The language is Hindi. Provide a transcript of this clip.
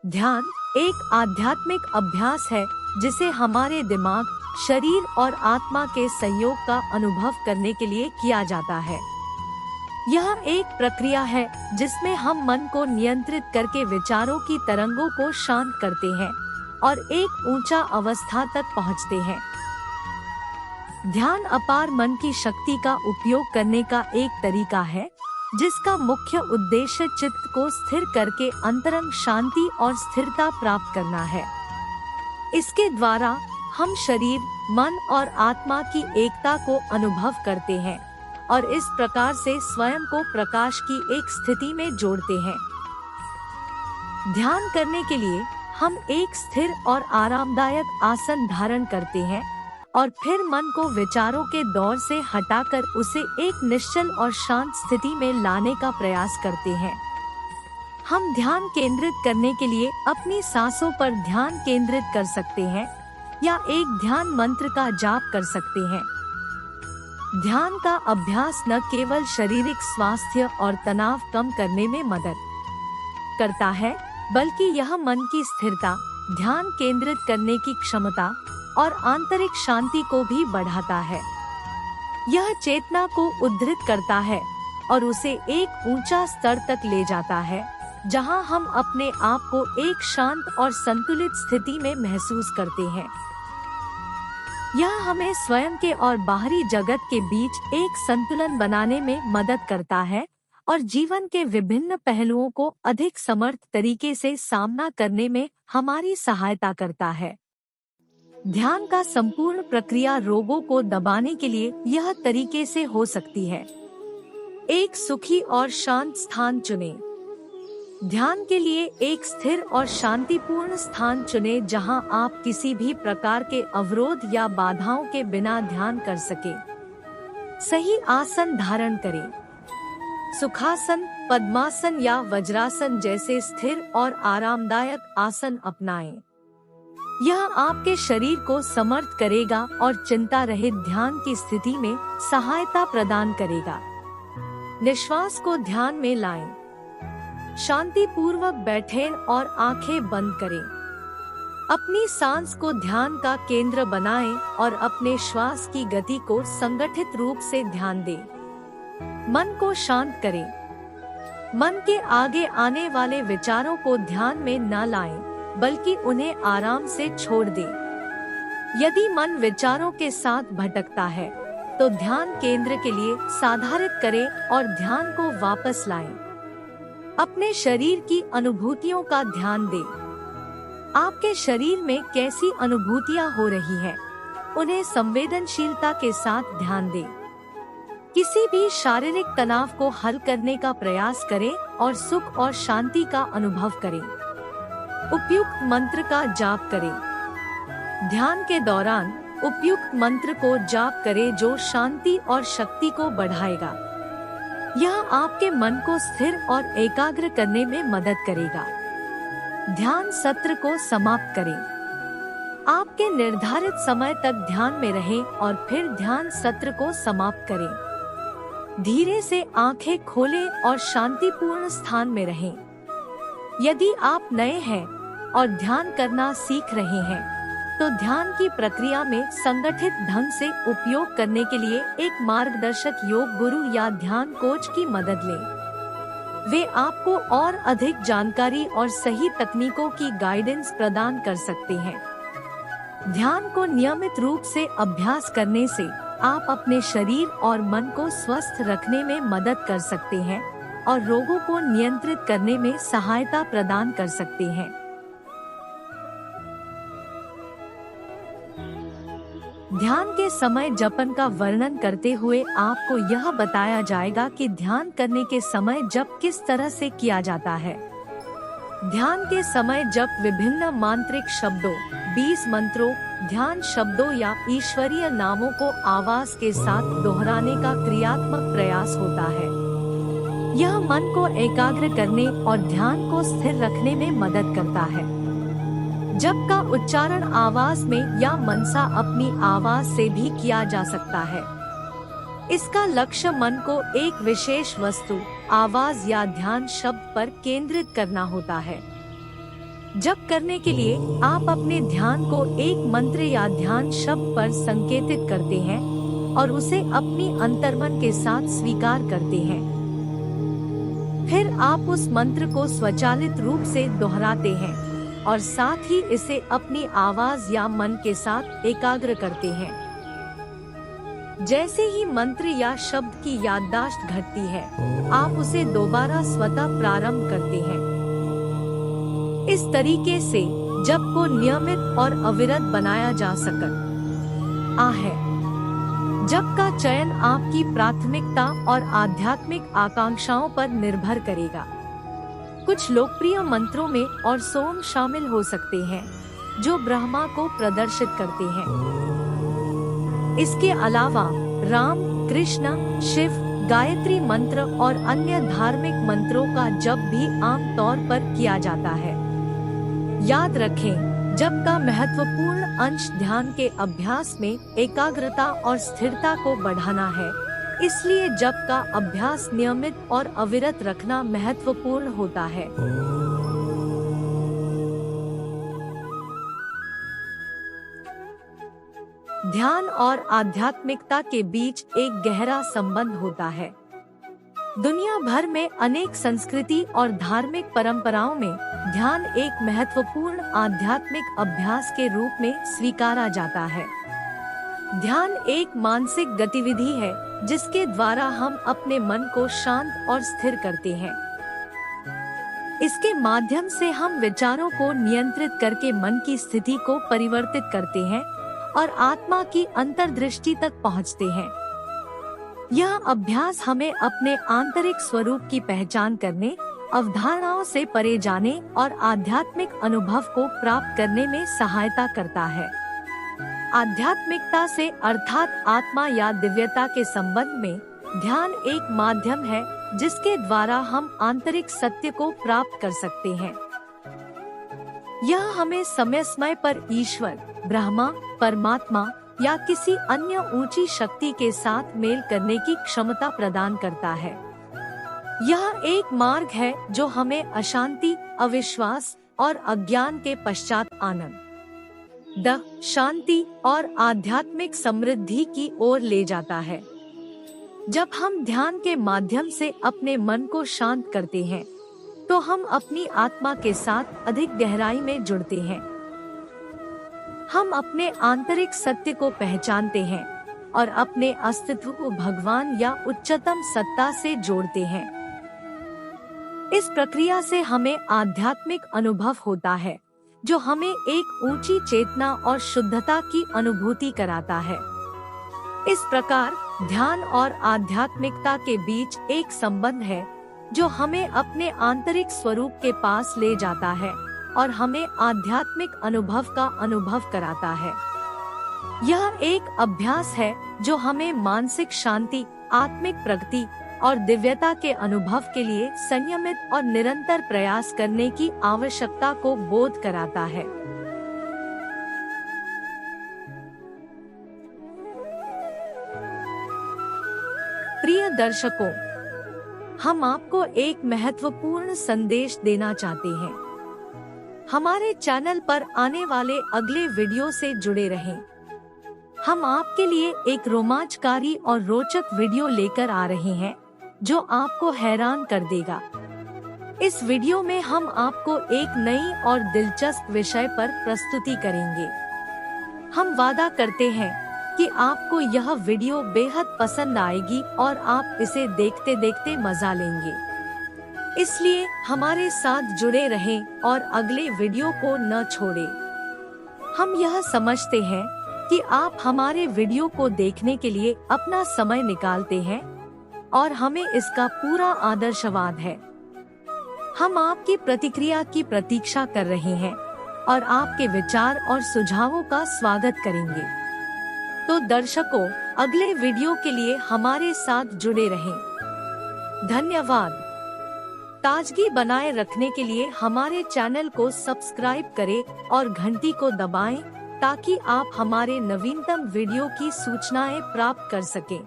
ध्यान एक आध्यात्मिक अभ्यास है जिसे हमारे दिमाग, शरीर और आत्मा के संयोग का अनुभव करने के लिए किया जाता है। यह एक प्रक्रिया है जिसमें हम मन को नियंत्रित करके विचारों की तरंगों को शांत करते हैं और एक ऊंचा अवस्था तक पहुंचते हैं। ध्यान अपार मन की शक्ति का उपयोग करने का एक तरीका है जिसका मुख्य उद्देश्य चित्त को स्थिर करके अंतरंग शांति और स्थिरता प्राप्त करना है। इसके द्वारा हम शरीर, मन और आत्मा की एकता को अनुभव करते हैं और इस प्रकार से स्वयं को प्रकाश की एक स्थिति में जोड़ते हैं। ध्यान करने के लिए हम एक स्थिर और आरामदायक आसन धारण करते हैं और फिर मन को विचारों के दौर से हटाकर उसे एक निश्चल और शांत स्थिति में लाने का प्रयास करते हैं। हम ध्यान केंद्रित करने के लिए अपनी सांसों पर ध्यान केंद्रित कर सकते हैं या एक ध्यान मंत्र का जाप कर सकते हैं। ध्यान का अभ्यास न केवल शारीरिक स्वास्थ्य और तनाव कम करने में मदद करता है, बल्कि यह मन की स्थिरता, ध्यान केंद्रित करने की क्षमता और आंतरिक शांति को भी बढ़ाता है। यह चेतना को उद्धृत करता है और उसे एक ऊंचा स्तर तक ले जाता है, जहां हम अपने आप को एक शांत और संतुलित स्थिति में महसूस करते हैं। यह हमें स्वयं के और बाहरी जगत के बीच एक संतुलन बनाने में मदद करता है और जीवन के विभिन्न पहलुओं को अधिक समर्थ तरीके से सामना करने में हमारी सहायता करता है। ध्यान का संपूर्ण प्रक्रिया रोगों को दबाने के लिए यह तरीके से हो सकती है। एक सुखी और शांत स्थान चुनें। ध्यान के लिए एक स्थिर और शांतिपूर्ण स्थान चुनें जहां आप किसी भी प्रकार के अवरोध या बाधाओं के बिना ध्यान कर सके। सही आसन धारण करें। सुखासन, पद्मासन या वज्रासन जैसे स्थिर और आरामदायक आसन अपनाएं। यह आपके शरीर को समर्थ करेगा और चिंता रहित ध्यान की स्थिति में सहायता प्रदान करेगा। निश्वास को ध्यान में लाएं। शांति पूर्वक बैठें और आंखें बंद करें। अपनी सांस को ध्यान का केंद्र बनाएं और अपने श्वास की गति को संगठित रूप से ध्यान दें। मन को शांत करें। मन के आगे आने वाले विचारों को ध्यान में न लाएं, बल्कि उन्हें आराम से छोड़ दें। यदि मन विचारों के साथ भटकता है, तो ध्यान केंद्र के लिए साधारित करें और ध्यान को वापस लाएं। अपने शरीर की अनुभूतियों का ध्यान दें। आपके शरीर में कैसी अनुभूतियां हो रही हैं, उन्हें संवेदनशीलता के साथ ध्यान दें। किसी भी शारीरिक तनाव को हल करने का प्रयास करें और सुख और शांति का अनुभव करें। उपयुक्त मंत्र का जाप करें। ध्यान के दौरान उपयुक्त मंत्र को जाप करें जो शांति और शक्ति को बढ़ाएगा। यह आपके मन को स्थिर और एकाग्र करने में मदद करेगा। ध्यान सत्र को समाप्त करें। आपके निर्धारित समय तक ध्यान में रहें और फिर ध्यान सत्र को समाप्त करें। धीरे से आंखें खोलें और शांतिपूर्ण स्थान में रहें। यदि आप नए हैं और ध्यान करना सीख रहे हैं, तो ध्यान की प्रक्रिया में संगठित ढंग से उपयोग करने के लिए एक मार्गदर्शक योग गुरु या ध्यान कोच की मदद लें। वे आपको और अधिक जानकारी और सही तकनीकों की गाइडेंस प्रदान कर सकते हैं। ध्यान को नियमित रूप से अभ्यास करने से आप अपने शरीर और मन को स्वस्थ रखने में मदद कर सकते हैं और रोगों को नियंत्रित करने में सहायता प्रदान कर सकते हैं। ध्यान के समय जपन का वर्णन करते हुए आपको यह बताया जाएगा कि ध्यान करने के समय जप किस तरह से किया जाता है। ध्यान के समय जप विभिन्न मांत्रिक शब्दों, 20 मंत्रों, ध्यान शब्दों या ईश्वरीय नामों को आवाज के साथ दोहराने का क्रियात्मक प्रयास होता है। यह मन को एकाग्र करने और ध्यान को स्थिर रखने में मदद करता है। जप का उच्चारण आवाज में या मनसा अपनी आवाज से भी किया जा सकता है। इसका लक्ष्य मन को एक विशेष वस्तु, आवाज या ध्यान शब्द पर केंद्रित करना होता है। जप करने के लिए आप अपने ध्यान को एक मंत्र या ध्यान शब्द पर संकेतित करते हैं और उसे अपनी अंतर्मन के साथ स्वीकार करते हैं। फिर आप उस मंत्र को स्वचालित रूप से दोहराते हैं और साथ ही इसे अपनी आवाज या मन के साथ एकाग्र करते हैं। जैसे ही मंत्र या शब्द की याददाश्त घटती है, आप उसे दोबारा स्वतः प्रारंभ करते हैं। इस तरीके से जप को नियमित और अविरत बनाया जा सकता है। जप का चयन आपकी प्राथमिकता और आध्यात्मिक आकांक्षाओं पर निर्भर करेगा। कुछ लोकप्रिय मंत्रों में और सोम शामिल हो सकते हैं, जो ब्रह्मा को प्रदर्शित करते हैं। इसके अलावा राम, कृष्ण, शिव, गायत्री मंत्र और अन्य धार्मिक मंत्रों का जप भी आम तौर पर किया जाता है। याद रखें, जप का महत्वपूर्ण अंश ध्यान के अभ्यास में एकाग्रता और स्थिरता को बढ़ाना है। इसलिए जप का अभ्यास नियमित और अविरत रखना महत्वपूर्ण होता है। ध्यान और आध्यात्मिकता के बीच एक गहरा संबंध होता है। दुनिया भर में अनेक संस्कृति और धार्मिक परंपराओं में ध्यान एक महत्वपूर्ण आध्यात्मिक अभ्यास के रूप में स्वीकारा जाता है। ध्यान एक मानसिक गतिविधि है जिसके द्वारा हम अपने मन को शांत और स्थिर करते हैं। इसके माध्यम से हम विचारों को नियंत्रित करके मन की स्थिति को परिवर्तित करते हैं और आत्मा की अंतर्दृष्टि तक पहुँचते हैं। यह अभ्यास हमें अपने आंतरिक स्वरूप की पहचान करने, अवधारणाओं से परे जाने और आध्यात्मिक अनुभव को प्राप्त करने में सहायता करता है। आध्यात्मिकता से अर्थात आत्मा या दिव्यता के संबंध में ध्यान एक माध्यम है जिसके द्वारा हम आंतरिक सत्य को प्राप्त कर सकते हैं। यह हमें समय समय पर ईश्वर, ब्रह्मा, परमात्मा या किसी अन्य ऊंची शक्ति के साथ मेल करने की क्षमता प्रदान करता है। यह एक मार्ग है जो हमें अशांति, अविश्वास और अज्ञान के पश्चात आनंद, शांति और आध्यात्मिक समृद्धि की ओर ले जाता है। जब हम ध्यान के माध्यम से अपने मन को शांत करते हैं, तो हम अपनी आत्मा के साथ अधिक गहराई में जुड़ते हैं। हम अपने आंतरिक सत्य को पहचानते हैं और अपने अस्तित्व को भगवान या उच्चतम सत्ता से जोड़ते हैं। इस प्रक्रिया से हमें आध्यात्मिक अनुभव होता है, जो हमें एक ऊंची चेतना और शुद्धता की अनुभूति कराता है। इस प्रकार ध्यान और आध्यात्मिकता के बीच एक संबंध है जो हमें अपने आंतरिक स्वरूप के पास ले जाता है और हमें आध्यात्मिक अनुभव का अनुभव कराता है। यह एक अभ्यास है जो हमें मानसिक शांति, आत्मिक प्रगति और दिव्यता के अनुभव के लिए संयमित और निरंतर प्रयास करने की आवश्यकता को बोध कराता है। प्रिय दर्शकों, हम आपको एक महत्वपूर्ण संदेश देना चाहते हैं। हमारे चैनल पर आने वाले अगले वीडियो से जुड़े रहें। हम आपके लिए एक रोमांचकारी और रोचक वीडियो लेकर आ रहे हैं जो आपको हैरान कर देगा। इस वीडियो में हम आपको एक नई और दिलचस्प विषय पर प्रस्तुति करेंगे। हम वादा करते हैं कि आपको यह वीडियो बेहद पसंद आएगी और आप इसे देखते देखते मजा लेंगे। इसलिए हमारे साथ जुड़े रहें और अगले वीडियो को न छोड़ें। हम यह समझते हैं कि आप हमारे वीडियो को देखने के लिए अपना समय निकालते हैं और हमें इसका पूरा आदर्शवाद है। हम आपकी प्रतिक्रिया की प्रतीक्षा कर रहे हैं और आपके विचार और सुझावों का स्वागत करेंगे। तो दर्शकों, अगले वीडियो के लिए हमारे साथ जुड़े रहें। धन्यवाद। ताजगी बनाए रखने के लिए हमारे चैनल को सब्सक्राइब करें और घंटी को दबाएं ताकि आप हमारे नवीनतम वीडियो की सूचनाएं प्राप्त कर सकें।